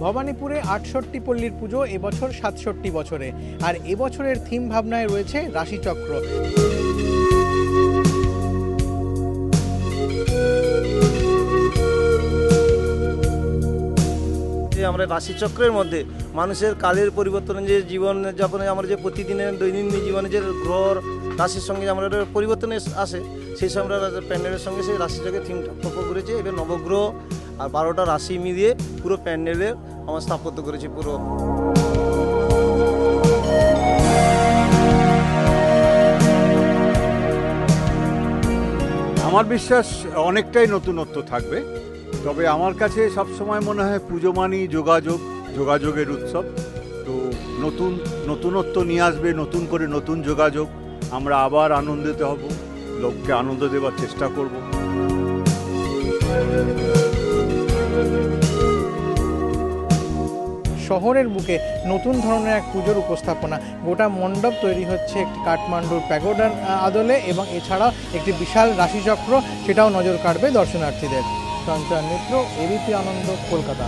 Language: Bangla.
ভবানীপুরে ৬৮ পল্লীর পুজো এবছর ৬৭ বছরে, আর এবছরের থিম ভাবনায় রয়েছে রাশিচক্র। আমরা রাশিচক্রের মধ্যে মানুষের কালের পরিবর্তন, যে জীবন যখন আমরা যে প্রতিদিনের দৈনন্দিন জীবনে যে গ্রহ রাশির সঙ্গে আমরা পরিবর্তন আসে, সেই সময় আমরা প্যান্ডেলের সঙ্গে সেই রাশিচক্রের থিমটা করেছি। এবার নবগ্রহ আর 12টা রাশি মিলিয়ে পুরো প্যান্ডেলে আমরা স্থাপত্য করেছি পুরো। আমার বিশ্বাস অনেকটাই নতুনত্ব থাকবে, তবে আমার কাছে সবসময় মনে হয় পুজো মানেই যোগাযোগের উৎসব। তো নতুনত্ব নিয়ে আসবে, নতুন করে নতুন যোগাযোগ, আমরা আবার আনন্দিত হব, লোককে আনন্দ দেওয়ার চেষ্টা করব। শহরের বুকে নতুন ধরনের এক পুজোর উপস্থাপনা। গোটা মণ্ডপ তৈরি হচ্ছে একটি কাঠমান্ডুর প্যাগোডার আদলে, এবং এছাড়াও একটি বিশাল রাশিচক্র, সেটাও নজর কাড়বে দর্শনার্থীদের। সঞ্চয় মিত্র, এবিপি আনন্দ, কলকাতা।